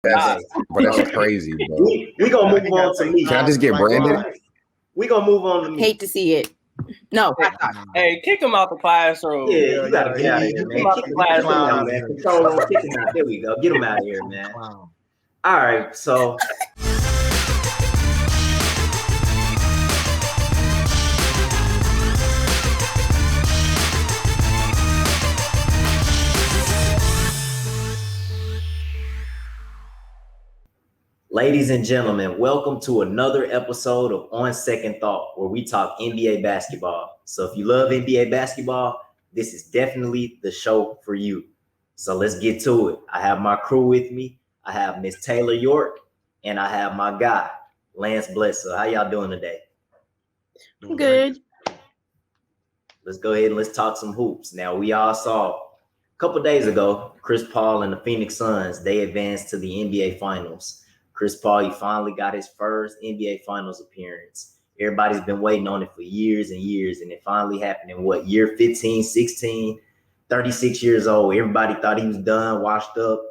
That's crazy, bro. We gonna move on to me. Can I just get Brandon? We gonna move on to me. Hate to see it. No. Hey, kick him out the classroom. Yeah, you gotta get out of here, man. Kick him out, man. Control room, kick him out. There we go. Get him out of here, man. All right, so. Ladies and gentlemen, welcome to another episode of On Second Thought, where we talk NBA basketball. So if you love NBA basketball, this is definitely the show for you. So let's get to it. I have my crew with me. I have Miss Taylor York, and I have my guy, Lance Blesser. How y'all doing today? Good. Let's go ahead and let's talk some hoops. Now, we all saw a couple days ago, Chris Paul and the Phoenix Suns, they advanced to the NBA Finals. Chris Paul, he finally got his first NBA Finals appearance. Everybody's been waiting on it for years and years, and it finally happened in year 15, 16, 36 years old. Everybody thought he was done, washed up.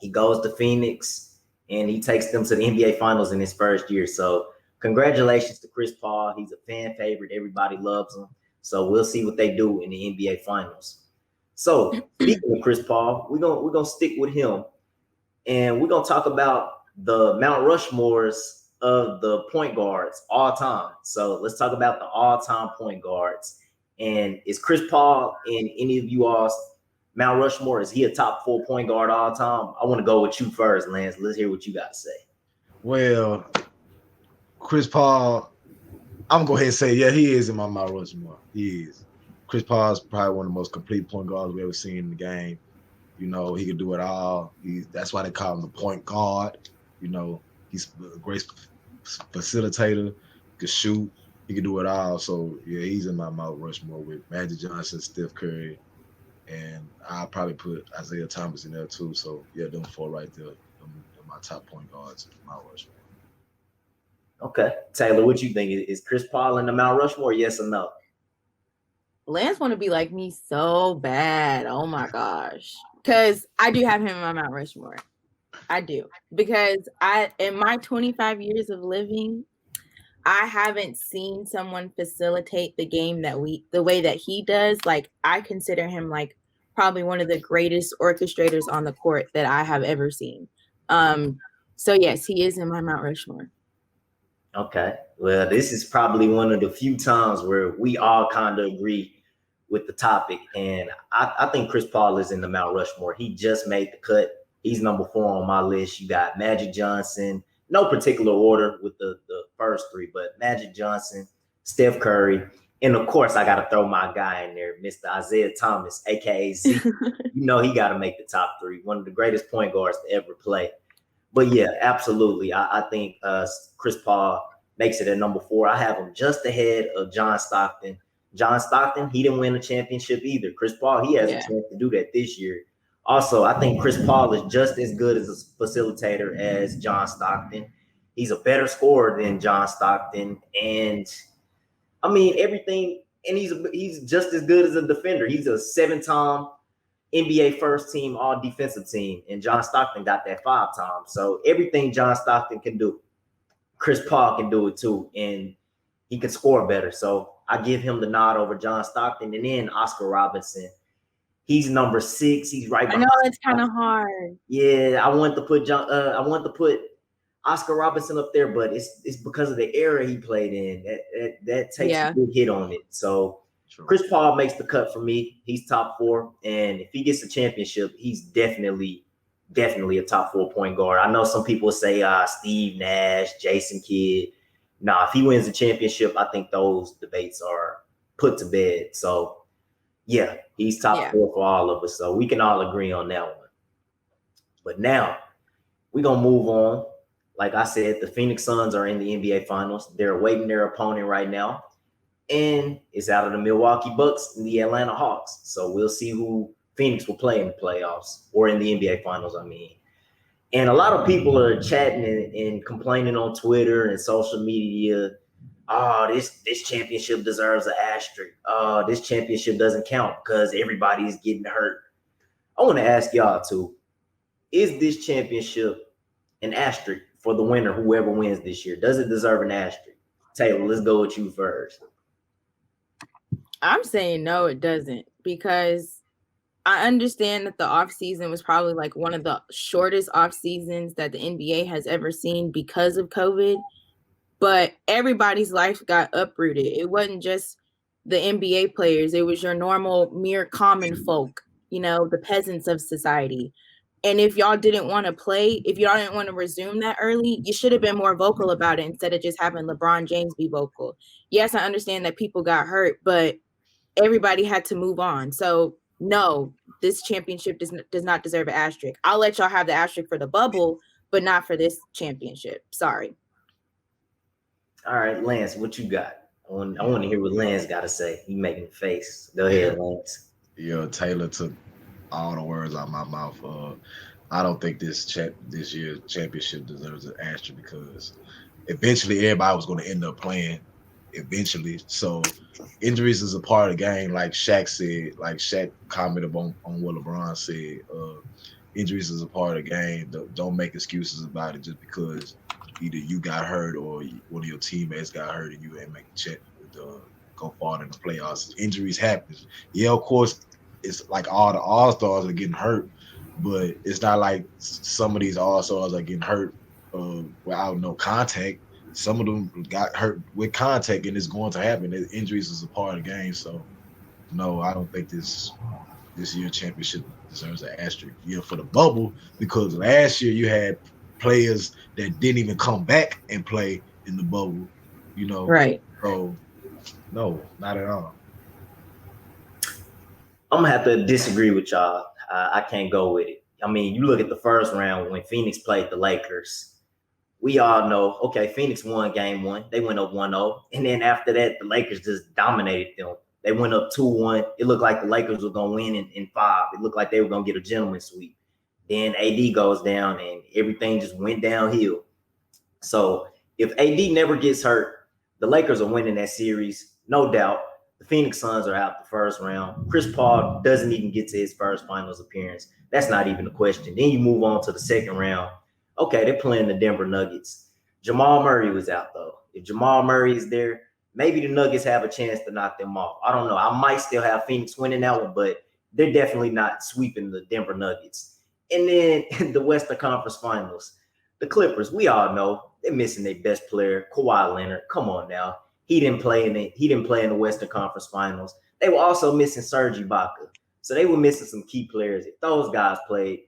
He goes to Phoenix, and he takes them to the NBA Finals in his first year. So congratulations to Chris Paul. He's a fan favorite. Everybody loves him. So we'll see what they do in the NBA Finals. So speaking of Chris Paul, we're gonna stick with him, and we're gonna talk about the Mount Rushmores of the point guards all time. So let's talk about the all-time point guards. And is Chris Paul in any of you all's Mount Rushmore? Is he a top 4 point guard all time? I want to go with you first, Lance. Let's hear what you got to say. Well, Chris Paul, I'm gonna go ahead and say, yeah, he is in my Mount Rushmore. He is. Chris Paul is probably one of the most complete point guards we've ever seen in the game. You know, he can do it all. That's why they call him the point guard. You know, he's a great facilitator, can shoot, he can do it all. So, yeah, he's in my Mount Rushmore with Magic Johnson, Steph Curry, and I'll probably put Isaiah Thomas in there too. So, yeah, them 4 right there, them my top point guards in Mount Rushmore. Okay. Taylor, what you think? Is Chris Paul in the Mount Rushmore, yes or no? Lance want to be like me so bad. Oh, my gosh. Because I do have him in my Mount Rushmore. I do, because in my 25 years of living, I haven't seen someone facilitate the game the way that he does. Like, I consider him like probably one of the greatest orchestrators on the court that I have ever seen. So yes, he is in my Mount Rushmore. Okay. Well, this is probably one of the few times where we all kind of agree with the topic. And I think Chris Paul is in the Mount Rushmore. He just made the cut. He's number 4 on my list. You got Magic Johnson, no particular order with the first 3, but Magic Johnson, Steph Curry, and of course I got to throw my guy in there, Mr. Isaiah Thomas, aka Z. You know he got to make the top 3. One of the greatest point guards to ever play. But yeah, absolutely. I think Chris Paul makes it at number 4. I have him just ahead of John Stockton. John Stockton, he didn't win a championship either. Chris Paul, he has a chance to do that this year. Also, I think Chris Paul is just as good as a facilitator as John Stockton. He's a better scorer than John Stockton. And I mean, everything. And he's just as good as a defender. He's a 7-time NBA first team all defensive team. And John Stockton got that 5 times. So everything John Stockton can do, Chris Paul can do it too. And he can score better. So I give him the nod over John Stockton. And then Oscar Robertson. He's number 6. He's right behind. I know it's kind of hard. Yeah, I want to put Oscar Robertson up there, but it's because of the era he played in. That takes a big hit on it. So Chris Paul makes the cut for me. He's top 4, and if he gets a championship, he's definitely a top 4 point guard. I know some people say Steve Nash, Jason Kidd. Nah, if he wins a championship, I think those debates are put to bed. So. Yeah, he's top 4 for all of us. So we can all agree on that one. But now we're going to move on. Like I said, the Phoenix Suns are in the NBA Finals. They're awaiting their opponent right now. And it's out of the Milwaukee Bucks and the Atlanta Hawks. So we'll see who Phoenix will play in the playoffs or in the NBA Finals, I mean. And a lot of people are chatting and complaining on Twitter and social media. Oh, this championship deserves an asterisk. Oh, this championship doesn't count because everybody is getting hurt. I want to ask y'all too, is this championship an asterisk for the winner, whoever wins this year? Does it deserve an asterisk? Taylor, let's go with you first. I'm saying no, it doesn't, because I understand that the off season was probably like one of the shortest off seasons that the NBA has ever seen because of COVID. But everybody's life got uprooted. It wasn't just the NBA players. It was your normal, mere common folk, the peasants of society. And if y'all didn't want to play, if y'all didn't want to resume that early, you should have been more vocal about it instead of just having LeBron James be vocal. Yes, I understand that people got hurt, but everybody had to move on. So no, this championship does not deserve an asterisk. I'll let y'all have the asterisk for the bubble, but not for this championship. Sorry. All right, Lance, what you got? I want to hear what Lance got to say. He making a face. Go ahead, Lance. Yeah, Taylor took all the words out of my mouth. I don't think this year's championship deserves an asterisk because eventually everybody was going to end up playing. Eventually, so injuries is a part of the game, like Shaq said. Like Shaq commented on what LeBron said. Injuries is a part of the game. Don't make excuses about it just because either you got hurt or one of your teammates got hurt and you ain't make a check go far in the playoffs. Injuries happen. Yeah, of course, it's like all the All-Stars are getting hurt, but it's not like some of these All-Stars are getting hurt without no contact. Some of them got hurt with contact, and it's going to happen. Injuries is a part of the game. So, no, I don't think this year championship deserves an asterisk. Yeah, for the bubble, because last year you had players that didn't even come back and play in the bubble. Right. So, no, not at all. I'm gonna have to disagree with y'all. I can't go with it. I mean, you look at the first round when Phoenix played the Lakers. We all know, okay, Phoenix won game 1. They went up 1-0. And then after that, the Lakers just dominated them. They went up 2-1. It looked like the Lakers were going to win in 5. It looked like they were going to get a gentleman's sweep. Then AD goes down and everything just went downhill. So if AD never gets hurt, the Lakers are winning that series, no doubt. The Phoenix Suns are out the first round. Chris Paul doesn't even get to his first finals appearance. That's not even a question. Then you move on to the second round. Okay, they're playing the Denver Nuggets. Jamal Murray was out, though. If Jamal Murray is there, maybe the Nuggets have a chance to knock them off. I don't know. I might still have Phoenix winning that one, but they're definitely not sweeping the Denver Nuggets. And then in the Western Conference Finals, the Clippers, we all know they're missing their best player, Kawhi Leonard. Come on now. He didn't play in the Western Conference Finals. They were also missing Serge Ibaka. So they were missing some key players. If those guys played,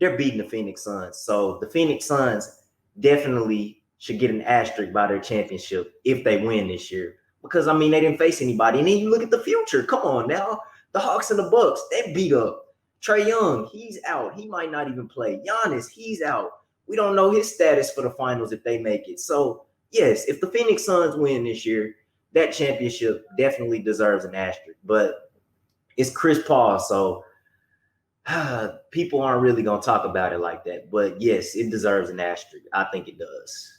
they're beating the Phoenix Suns. So the Phoenix Suns definitely should get an asterisk by their championship if they win this year. Because, I mean, they didn't face anybody. And then you look at the future. Come on now. The Hawks and the Bucks, they beat up. Trae Young, he's out. He might not even play. Giannis, he's out. We don't know his status for the finals if they make it. So, yes, if the Phoenix Suns win this year, that championship definitely deserves an asterisk. But it's Chris Paul, so people aren't really going to talk about it like that. But, yes, it deserves an asterisk. I think it does.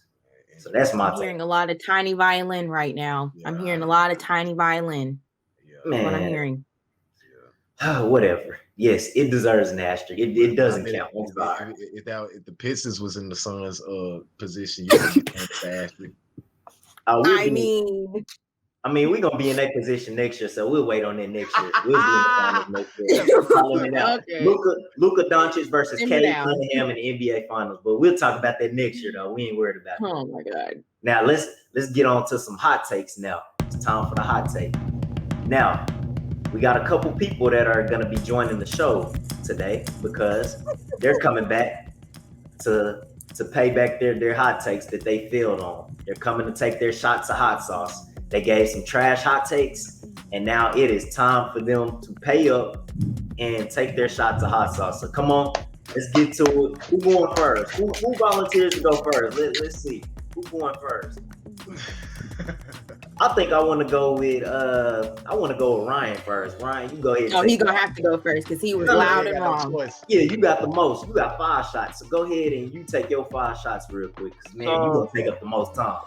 So that's my I'm hearing a lot of tiny violin right now. Yeah. I'm hearing a lot of tiny violin. Yeah. Man. What I'm hearing. Yeah. Whatever. Yes, it deserves an asterisk. It doesn't count. If the Pistons was in the Suns' position, you would count the asterisk. I mean, we're gonna be in that position next year, so we'll wait on that next year. We'll be in the finals next year. Okay. Luka Doncic versus Cade Cunningham in the NBA Finals, but we'll talk about that next year, though. We ain't worried about it. Oh my God! Now let's get on to some hot takes. Now it's time for the hot take. Now we got a couple people that are gonna be joining the show today because they're coming back to pay back their hot takes that they failed on. They're coming to take their shots of hot sauce. They gave some trash hot takes, and now it is time for them to pay up and take their shots of hot sauce. So come on, let's get to it. Who's going first? Who volunteers to go first? Let's see. Who's going first? I think I want to go with Ryan first. Ryan, you go ahead. Oh, he's gonna have to go first because he was loud and wrong. Yeah, you got the most. You got 5 shots. So go ahead and you take your 5 shots real quick, because man, you're gonna take up the most time.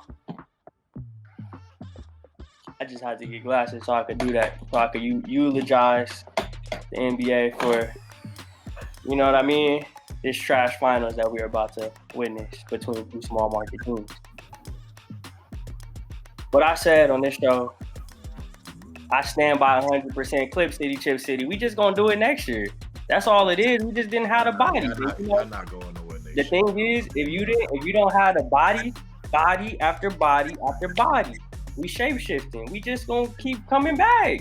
I just had to get glasses so I could do that. So I could eulogize the NBA for, you know what I mean? this trash finals that we're about to witness between two small market teams. What I said on this show, I stand by 100% Clip City, Chip City. We just gonna do it next year. That's all it is. We just didn't have the body. I'm not going nowhere next The thing is, if you don't have the body after body after body, we shape shifting. We just gonna keep coming back.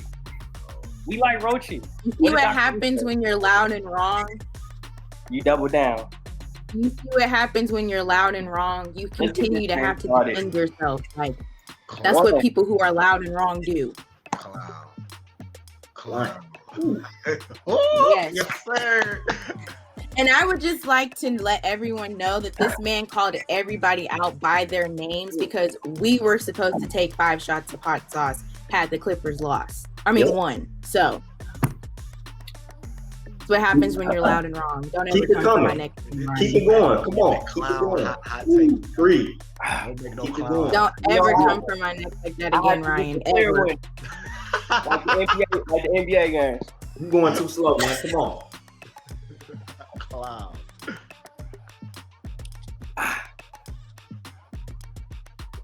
We like roaches. You see what happens when you're loud and wrong? You double down. You see what happens when you're loud and wrong? You continue to have to defend yourself. Like, that's what people who are loud and wrong do. Clown. Yes, sir. And I would just like to let everyone know that this man called everybody out by their names because we were supposed to take 5 shots of hot sauce had the Clippers lost. Won. So that's what happens when you're loud and wrong. Don't ever come for my neck. Keep it going. Come on. Keep it going. Hot take. 3. Keep it going. Don't ever come for my neck like that again, Ryan. Ever. Like the NBA games. You're going too slow, man. Come on. Clown.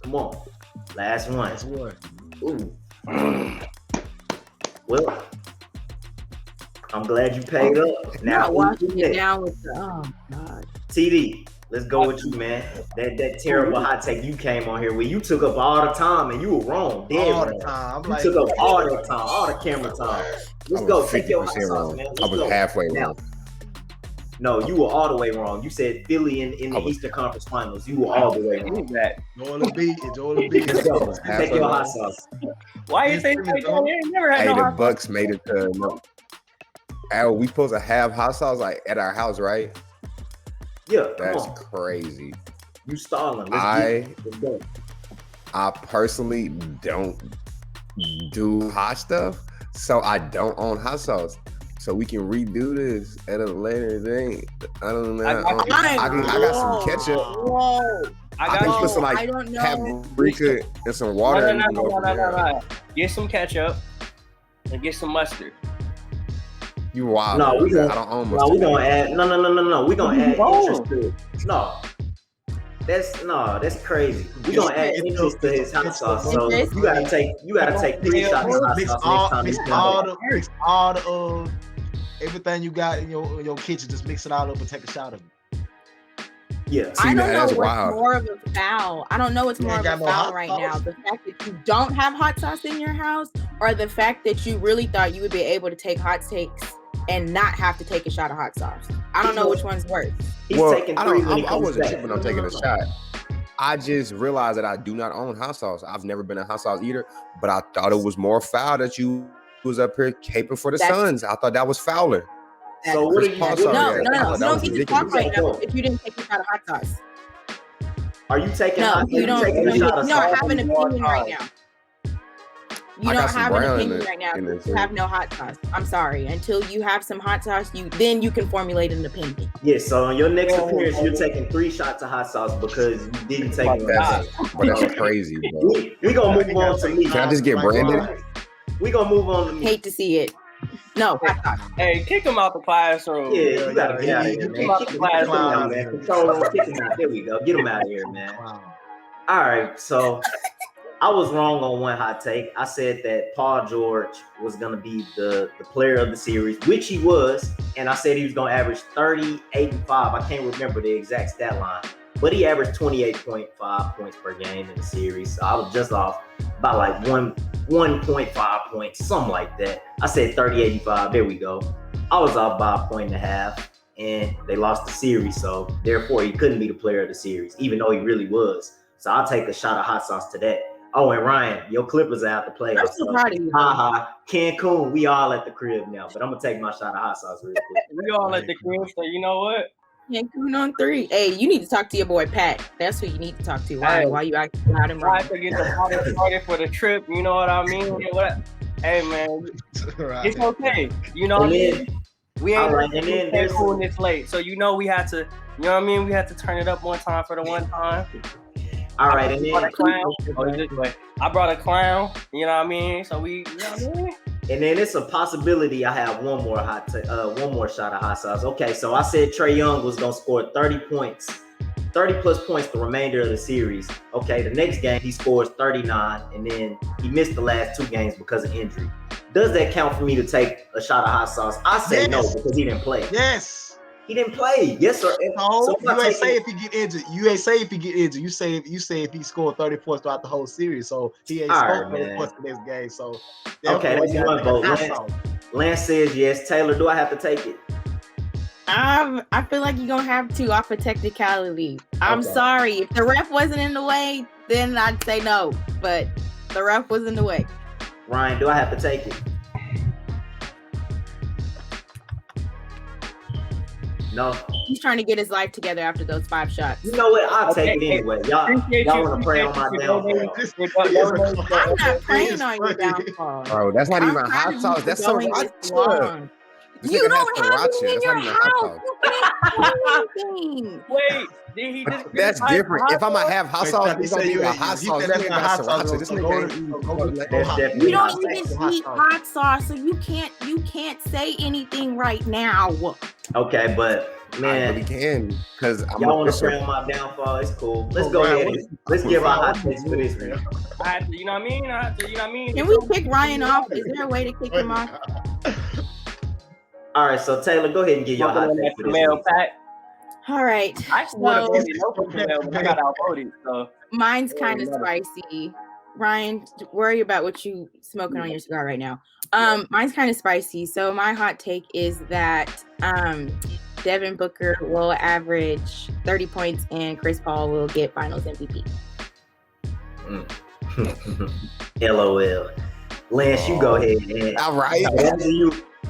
Come on. Last one. That's one. Ooh. Well, I'm glad you paid up. Now, washing it down with the, oh God. TD, let's go with you, man. That terrible hot take you came on here with. You took up all the time and you were wrong. All the time. You took up all the time, all the camera time. Let's go. Take your hot sauce, man. I was halfway wrong. No, you were all the way wrong. You said Philly in the Eastern Conference Finals. You were all the way wrong. Joel Embiid. Let's go. Take your hot sauce. Why you think they never had Hey, no the hot Bucks made it to no. Al, we supposed to have hot sauce like at our house, right? Yeah, That's crazy. You stalling. Let's go. I personally don't do hot stuff, so I don't own hot sauce. So we can redo this at a later date. I don't know. I got some ketchup. Whoa. I can put some like paprika and some water. No. Get some ketchup and get some mustard. You wild. No, I don't own mustard. No, we gonna add. No. We gonna add interest to it. That's crazy. We gonna add interest to his hot sauce. So you gotta take 3 shots of hot sauce next time. Mix all the everything you got in your kitchen. Just mix it all up and take a shot of it. Yeah. I don't know what's more of a foul. I don't know what's more of a foul right now. The fact that you don't have hot sauce in your house, or the fact that you really thought you would be able to take hot takes and not have to take a shot of hot sauce. I don't know which one's worse. Well, I wasn't tripping on taking a shot. I just realized that I do not own hot sauce. I've never been a hot sauce eater, but I thought it was more foul that you was up here caping for the Suns. I thought that was fouler. So what are you doing? No. You don't get to talk right now if you didn't take a shot of hot sauce. Are you taking? No, you don't have an opinion right now. You don't have an opinion right now. You have no hot sauce. I'm sorry. Until you have some hot sauce, then you can formulate an opinion. Yeah, so on your next appearance, you're taking 3 shots of hot sauce because you didn't take it. But that's crazy, bro. We gonna move on to me. Can I just get branded? We gonna move on to me. Hate to see it. No, hot sauce. Hey, kick him out the classroom. Yeah, you gotta get out of here, man. Kick him out, man. Control room, kick him out. There we go. Get him out of here, man. All right, so I was wrong on one hot take. I said that Paul George was going to be the player of the series, which he was. And I said he was going to average 30, 8, and 5. I can't remember the exact stat line. But he averaged 28.5 points per game in the series. So I was just off by like 1.5 points, something like that. I said 30, 85. There we go. I was off by 1.5. And they lost the series. So therefore, he couldn't be the player of the series, even though he really was. So I'll take a shot of hot sauce to that. Oh, and Ryan, your Clippers are out the playoffs. I'm so proud of you. Cancun, we all at the crib now, but I'm gonna take my shot of hot sauce real quick. We all at the crib, so you know what? Cancun on 3. Hey, you need to talk to your boy Pat. That's who you need to talk to. Ryan, why you acting loud and wrong? Try to get the party started for the trip. You know what I mean? What? Hey man, it's okay. You know what I mean? We ain't Cancun this late, so you know we had to. You know what I mean? We had to turn it up one time for the one time. All right, and then I brought a clown. You know what I mean? So we, you know what I mean? And then it's a possibility I have one more shot of hot sauce. Okay, so I said Trae Young was gonna score 30 plus points the remainder of the series. Okay, the next game he scores 39, and then he missed the last 2 games because of injury. Does that count for me to take a shot of hot sauce? I say no because he didn't play. Yes. He didn't play. Yes, sir. No, so you ain't say if he get injured. You ain't say if he get injured. You say if he scored 30 points throughout the whole series. So he ain't scored 30 points in this game. So okay, that's one vote. Lance says yes. Taylor, do I have to take it? I feel like you're gonna have to off a technicality. I'm sorry. If the ref wasn't in the way, then I'd say no. But the ref was in the way. Ryan, do I have to take it? No. He's trying to get his life together after those 5 shots. You know what? I'll take it anyway. Y'all want to pray on my downfall. I'm not praying on your downfall. Bro, that's not even hot sauce. That's sriracha. You don't have it in your house. Wait, did he just? That's different. If I'm gonna have hot sauce, it's gonna be a hot sauce. You ain't got sriracha. This nigga you don't even eat hot sauce, so you can't say anything right now. Okay, but man, I really can because y'all want to pray on my downfall. It's cool. Let's go ahead. Let's give our hot takes for this week. You know what I mean? Can we kick Ryan off? Is there a way to kick him off? All right, so Taylor, go ahead and get your hot take for this week. All right. I got outvoted. So mine's kind of spicy. Ryan, worry about what you smoking on your cigar right now. Mine's kind of spicy. So my hot take is that Devin Booker will average 30 points and Chris Paul will get Finals MVP. LOL. Lance, you go ahead. All right.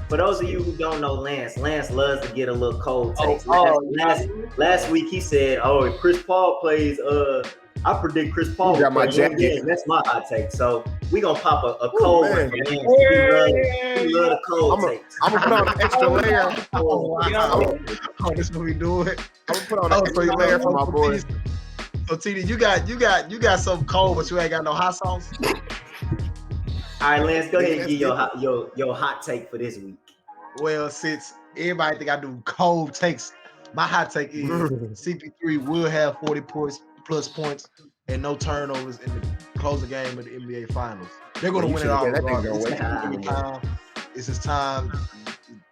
For those of you who don't know Lance loves to get a little cold take. Last week he said, if Chris Paul plays, I predict Chris Paul. Got my jacket. That's my hot take. So we gonna pop a cold one for Lance. He love the cold takes. I'm gonna put on an extra layer. This is what we doing. I'm gonna put on an extra layer for my boys. So TD, you got something cold, but you ain't got no hot sauce. All right, Lance, go ahead and give your hot take for this week. Well, since everybody think I do cold takes, my hot take is CP3 will have 40 plus points and no turnovers in the closing game of the NBA Finals. They're going to win it all. It's his time.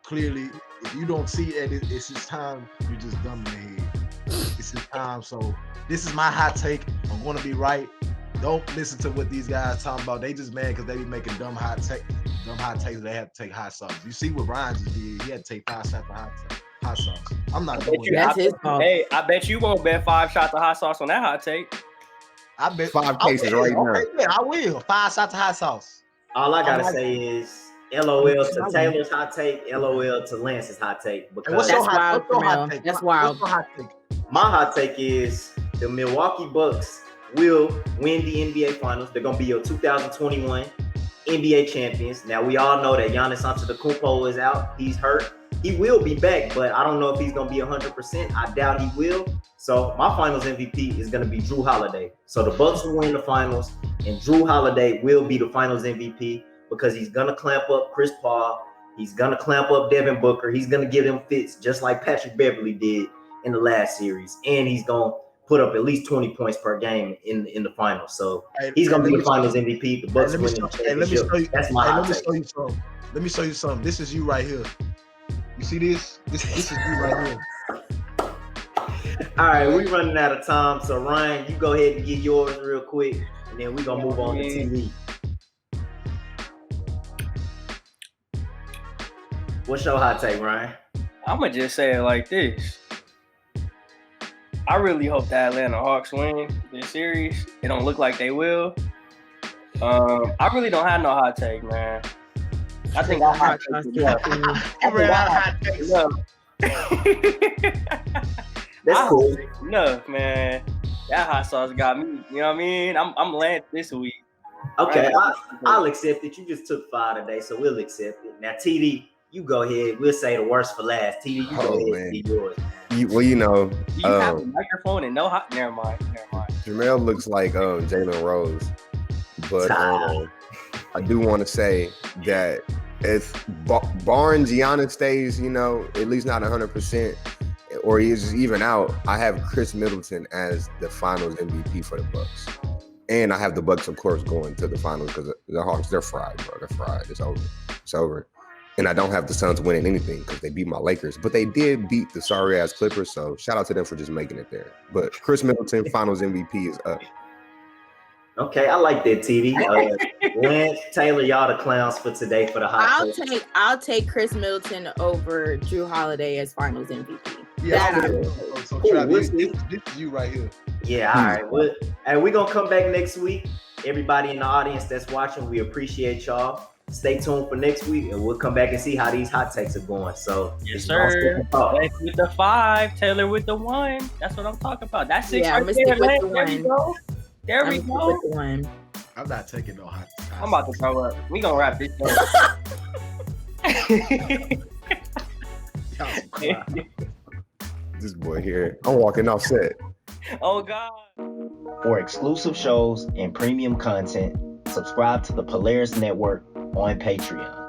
Clearly, if you don't see it, it's his time. You're just dumb in the head. It's his time. So this is my hot take. I'm going to be right. Don't listen to what these guys talking about. They just mad because they be making dumb hot takes. They have to take hot sauce. You see what Ryan just did? He had to take 5 shots of hot sauce. I'm not doing that. That's his fault. Hey, I bet you won't bet 5 shots of hot sauce on that hot take. I bet 5 cases right now. Yeah, I will. 5 shots of hot sauce. All I gotta say is LOL to Taylor's hot take, LOL to Lance's hot take. Because that's wild. That's wild. My hot take is the Milwaukee Bucks will win the NBA Finals. They're gonna be your 2021 NBA champions. Now we all know that Giannis Antetokounmpo is out. He's hurt. He will be back, but I don't know if he's gonna be 100%. I doubt he will. So my Finals MVP is gonna be Drew Holiday. So the Bucks will win the Finals, and Drew Holiday will be the Finals MVP because he's gonna clamp up Chris Paul. He's gonna clamp up Devin Booker. He's gonna give him fits just like Patrick Beverly did in the last series, and he's gonna put up at least 20 points per game in the finals. So he's gonna be the Finals MVP. The Bucks winning the championship. That's my hot take. Let me show you something. This is you right here. You see this? This is you right here. All right, we're running out of time. So Ryan, you go ahead and get yours real quick, and then we're gonna move on to TV. What's your hot take, Ryan? I'm gonna just say it like this. I really hope the Atlanta Hawks win this series. It don't look like they will. I really don't have no hot take, man. I think I hot take enough. That's cool. Enough, man. That hot sauce got me. You know what I mean? I'm Lance this week. Okay, I'll accept it. You just took 5 today, so we'll accept it. Now, TD, you go ahead. We'll say the worst for last. TD, you go ahead and be yours. Well, you know, you have a microphone and no hot. Never mind. Tramell looks like Jalen Rose, but I do want to say that If barring Giannis stays, you know, at least not 100%, or he is even out, I have Chris Middleton as the Finals MVP for the Bucks, and I have the Bucks, of course, going to the Finals because the Hawks, they're fried, bro. They're fried. It's over. It's over. And I don't have the Suns winning anything because they beat my Lakers, but they did beat the sorry ass Clippers. So shout out to them for just making it there. But Chris Middleton, Finals MVP is up. Okay, I like that, TV. Lance, Taylor, y'all the clowns for today for the hot. I'll take Chris Middleton over Drew Holiday as Finals MVP. Yeah, so Travis, this is you right here. Yeah, all right. Well, and we're gonna come back next week. Everybody in the audience that's watching, we appreciate y'all. Stay tuned for next week, and we'll come back and see how these hot takes are going. So, yes, sir. Lance with the 5, Taylor with the 1. That's what I'm talking about. That's 6 right there. There we go. There we go. I'm not taking no hot. I'm about to throw up. We gonna wrap this up. This boy here, I'm walking off set. Oh God. For exclusive shows and premium content, subscribe to the Polaris Network on Patreon.